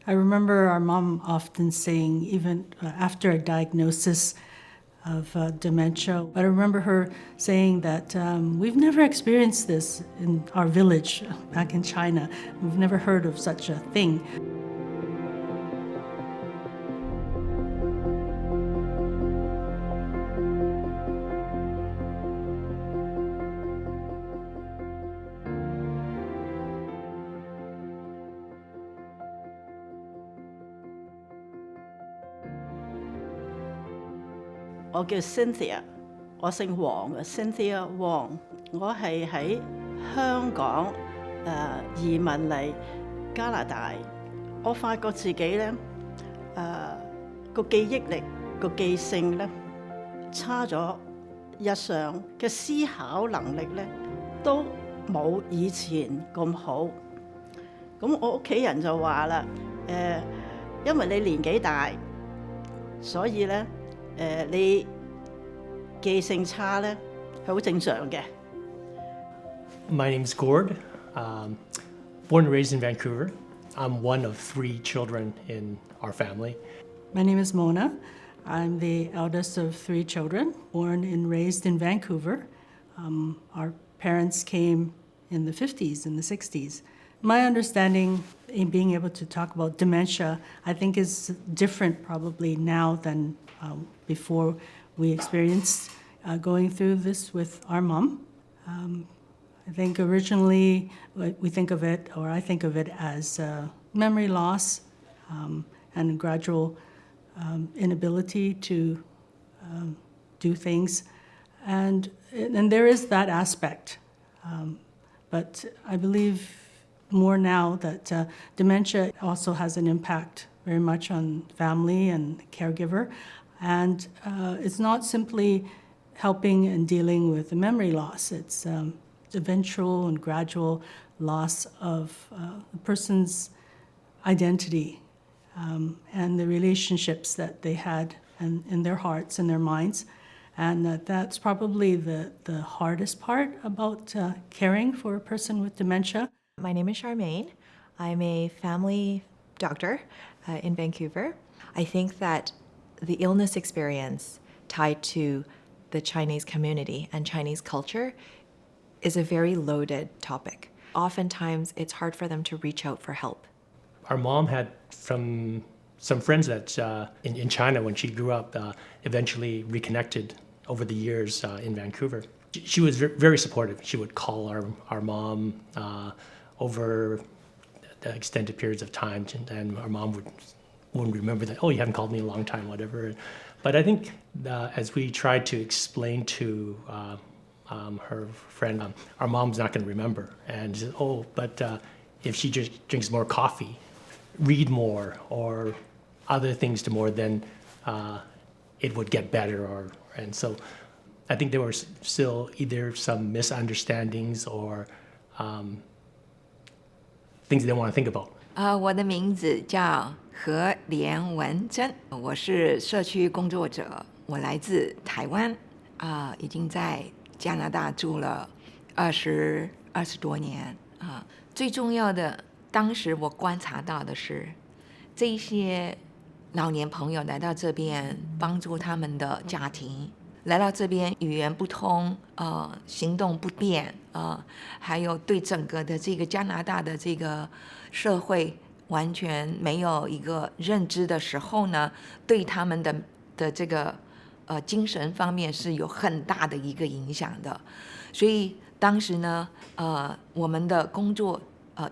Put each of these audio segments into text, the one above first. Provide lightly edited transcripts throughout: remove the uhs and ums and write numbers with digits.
I remember our mom often saying, even after a diagnosis of dementia, but I remember her saying that we've never experienced this in our village back in China. We've never heard of such a thing. I叫 Cynthia， 我姓黃嘅 Cynthia Wong。我係喺香港移民嚟加拿大。我發覺自己咧個記憶力、個記性咧差咗，日常嘅思考能力咧都冇以前咁好。咁我屋企人就話啦，因為你年紀大，所以咧你記性差咧係好正常嘅。My name's Gord, born and raised in Vancouver. I'm one of 3 children in our family. My name is Mona. I'm the eldest of 3 children, born and raised in Vancouver. Our parents came in the 50s and the 60s. My understanding in being able to talk about dementia, I think is different probably now than before we experienced going through this with our mom. I think originally we think of it, or I think of it as memory loss and gradual inability to do things. And there is that aspect. But I believe more now that dementia also has an impact very much on family and caregiver. And it's not simply helping and dealing with the memory loss. It's eventual and gradual loss of a person's identity and the relationships that they had in their hearts and their minds. And that's probably the hardest part about caring for a person with dementia. My name is Charmaine. I'm a family doctor in Vancouver. I think that the illness experience tied to the Chinese community and Chinese culture is a very loaded topic. Oftentimes, it's hard for them to reach out for help. Our mom had some friends that in China when she grew up, eventually reconnected over the years in Vancouver. She was very supportive. She would call our mom over the extended periods of time, and our mom wouldn't remember that, oh, you haven't called me in a long time, whatever. But I think as we tried to explain to her friend, our mom's not going to remember. And she said, oh, but if she just drinks more coffee, read more, or other things to more, then it would get better. And so I think there were still either some misunderstandings or things they didn't want to think about. 我的名字叫何连文珍，我是社区工作者，我来自台湾，已经在加拿大住了20多年。最重要的，当时我观察到的是，这一些老年朋友来到这边，帮助他们的家庭。来到这边语言不通，行动不便，还有对整个的这个加拿大的这个社会完全没有一个认知的时候呢，对他们的这个精神方面是有很大的一个影响的。所以当时呢，我们的工作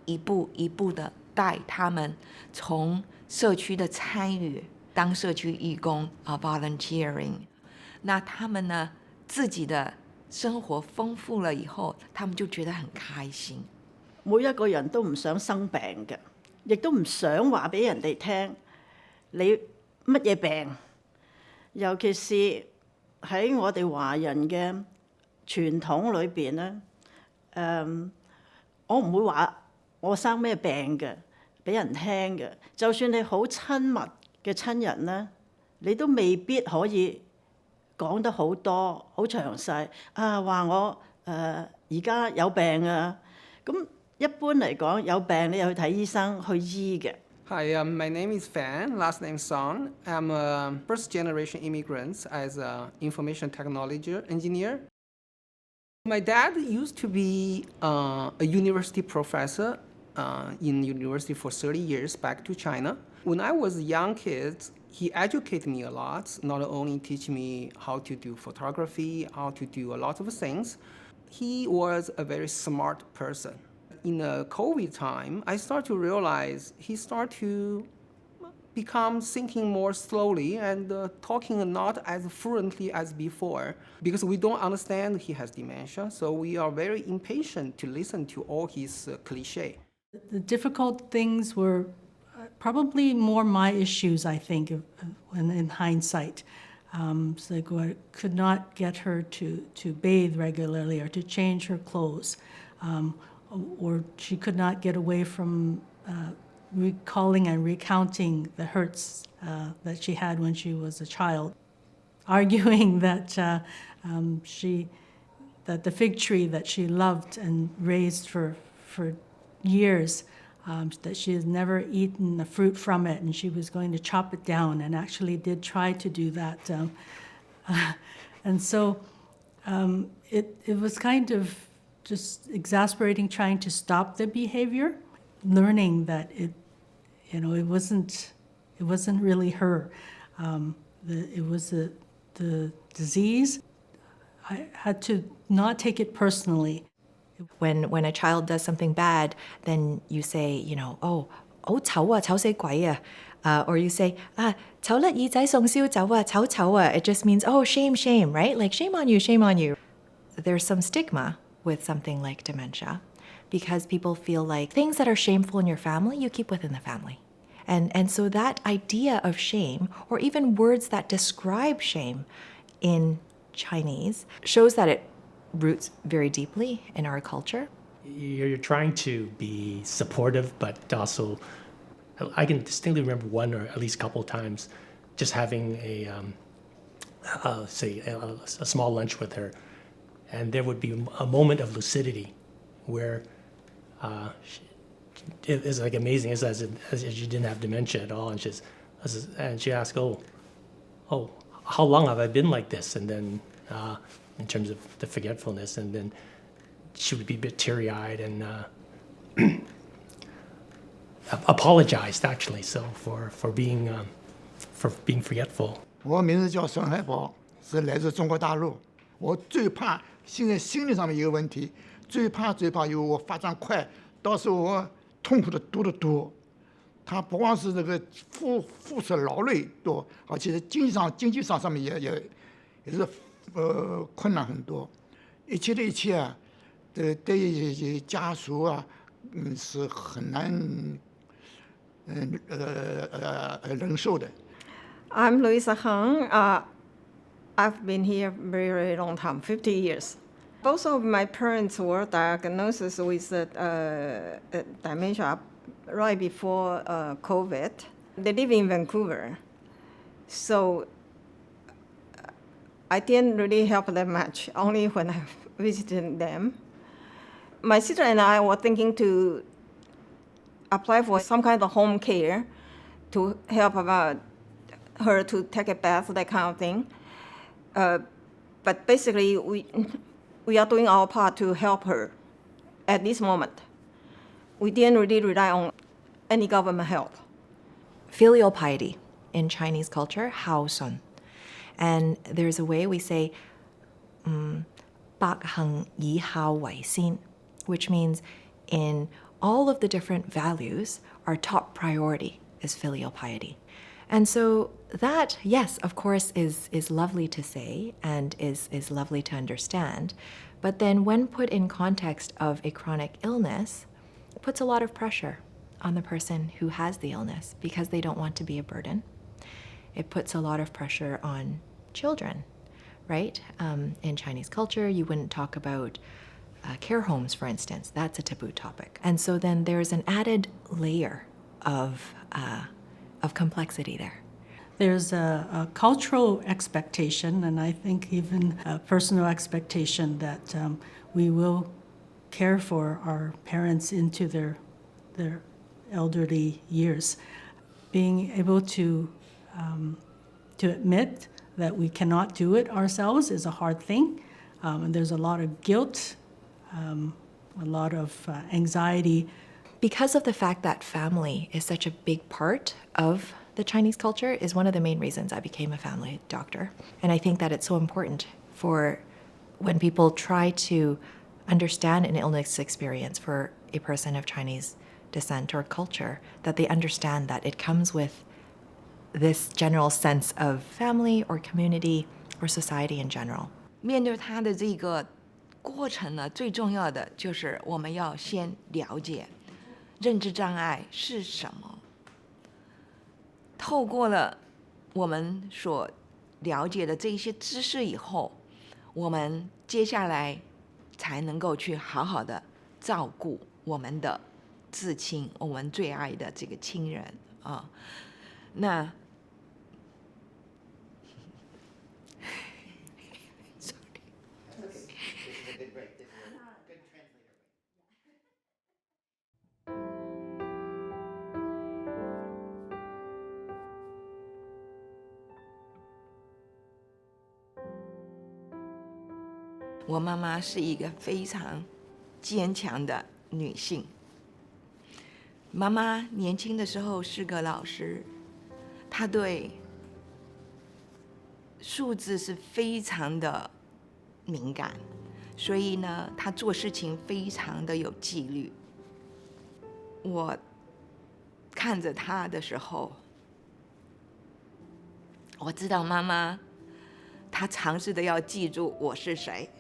一步一步的带他们从社区的参与，当社区义工volunteering。那他们呢，自己的生活豐富了以後，他們就覺得很開心。每一個人都唔想生病嘅，亦都唔想話俾人哋聽你乜嘢病。尤其是喺我哋華人嘅傳統裏邊咧，我唔會話我生咩病嘅俾人聽嘅。就算你好親密嘅親人咧，你都未必可以講得好多好詳細話我而家有病啊。咁一般嚟講，有病你又去睇醫生去醫嘅。Hi, my name is Fan, last name Song. I'm a first-generation immigrant as an information technology engineer. My dad used to be a university professor in university for 30 years back to China. When I was a young kid, he educated me a lot, not only teach me how to do photography, how to do a lot of things. He was a very smart person. In the COVID time, I start to realize he started to become thinking more slowly and talking not as fluently as before because we don't understand he has dementia, so we are very impatient to listen to all his cliche. The difficult things were probably more my issues, I think, when in hindsight. So like I could not get her to bathe regularly or to change her clothes, or she could not get away from recalling and recounting the hurts that she had when she was a child, arguing that that the fig tree that she loved and raised for years, that she has never eaten the fruit from it, and she was going to chop it down, and actually did try to do that. And so it was kind of just exasperating trying to stop the behavior, learning that it wasn't really her. It was the disease. I had to not take it personally. When a child does something bad, then you say, oh, 醜啊，醜死鬼啊. Or you say, 醜甩耳仔送燒酒啊，醜醜啊. It just means, oh, shame, shame, right? Like, shame on you, shame on you. There's some stigma with something like dementia because people feel like things that are shameful in your family, you keep within the family. And so that idea of shame, or even words that describe shame in Chinese, shows that it roots very deeply in our culture. You're trying to be supportive, but also, I can distinctly remember one or at least a couple of times just having a small lunch with her, and there would be a moment of lucidity where it is like amazing as she didn't have dementia at all, and she asked, oh, how long have I been like this? And then in terms of the forgetfulness, and then she would be a bit teary-eyed and apologized actually, so for being forgetful. 我名字叫孙海宝，是来自中国大陆。我最怕现在心理上面有个问题，最怕有我发展快，到时候我痛苦的多。他不光是这个付出劳累多，而且经济上面也是困难很多。一切啊，对于家属啊，是很难忍受的。I'm Louisa Heng. I've been here very, very long time, 50 years. Both of my parents were diagnosed with dementia right before COVID. They live in Vancouver. So I didn't really help them much, only when I visited them. My sister and I were thinking to apply for some kind of home care to help about her to take a bath, that kind of thing. But basically, we are doing our part to help her at this moment. We didn't really rely on any government help. Filial piety in Chinese culture, 孝順. And there's a way we say, 百行以孝為先, which means in all of the different values, our top priority is filial piety. And so that, yes, of course, is lovely to say and is lovely to understand. But then when put in context of a chronic illness, it puts a lot of pressure on the person who has the illness because they don't want to be a burden. It puts a lot of pressure on children, right? In Chinese culture, you wouldn't talk about care homes, for instance. That's a taboo topic. And so then there's an added layer of complexity there. There's a cultural expectation, and I think even a personal expectation that we will care for our parents into their elderly years. Being able to admit that we cannot do it ourselves is a hard thing. And there's a lot of guilt, a lot of anxiety. Because of the fact that family is such a big part of the Chinese culture is one of the main reasons I became a family doctor. And I think that it's so important for when people try to understand an illness experience for a person of Chinese descent or culture, that they understand that it comes with this general sense of family or community or society in general. 面对他的这个过程呢，最重要的就是我们要先了解认知障碍是什么。透过了我们所了解的这一些知识以后，我们接下来才能够去好好的照顾我们的至亲，我们最爱的这个亲人啊。那我妈妈是一个非常坚强的女性。妈妈年轻的时候是个老师，她对数字是非常的敏感，所以呢，她做事情非常的有纪律。我看着她的时候，我知道妈妈她尝试的要记住我是谁。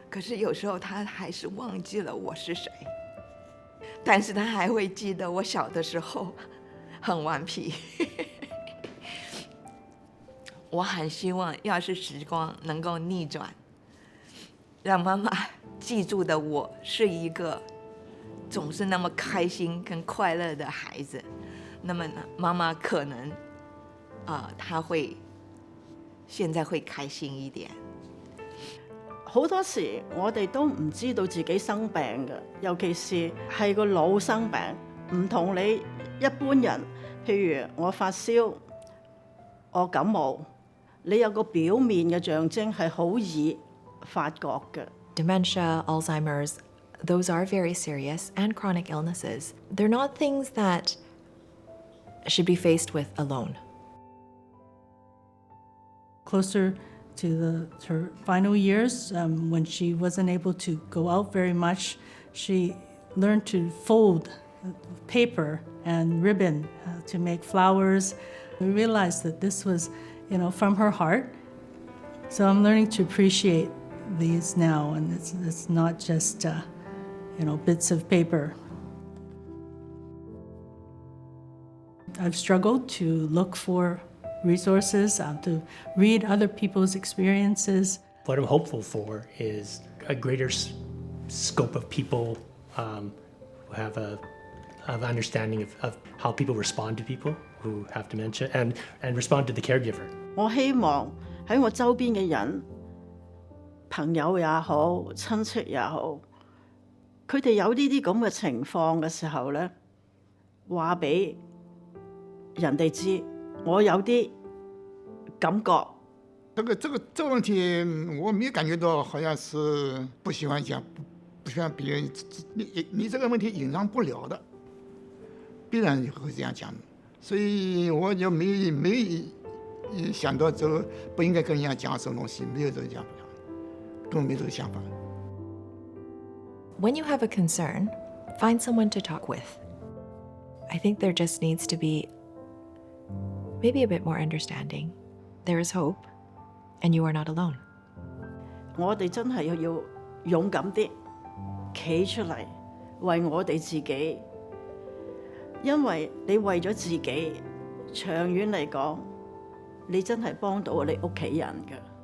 可是有时候他还是忘记了我是谁，但是他还会记得我小的时候很顽皮。我很希望，要是时光能够逆转，让妈妈记住的我是一个总是那么开心跟快乐的孩子，那么呢，妈妈可能她会现在会开心一點。好多時我哋都唔知道自己生病嘅，尤其是係個腦生病，唔同你一般人。譬如我發燒，我感冒，你有個表面嘅象徵係好易發覺嘅。Dementia, Alzheimer's, those are very serious and chronic illnesses. They're not things that should be faced with alone. Closer to her final years, when she wasn't able to go out very much, she learned to fold paper and ribbon to make flowers. We realized that this was, from her heart. So I'm learning to appreciate these now, and it's not just, bits of paper. I've struggled to look for resources, to read other people's experiences. What I'm hopeful for is a greater scope of people who have an understanding of how people respond to people who have dementia and respond to the caregiver. 我希望喺我周邊嘅人，朋友也好，親戚也好，佢哋有呢啲咁嘅情況嘅時候呢，話俾人哋知，我有啲感覺。这个问题，我没有感觉到好像是不喜欢讲，不喜欢别人。你这个问题隐藏不了的，必然会这样讲的。所以我就没想到这个不应该跟人家讲什么东西，没有这个想法，根本没这个想法。When you have a concern, find someone to talk with. I think there just needs to be maybe a bit more understanding. There is hope, and you are not alone. 我哋真係要勇敢啲，企出嚟為我哋自己，因為你為咗自己，長遠嚟講，你真係幫到你屋企人㗎。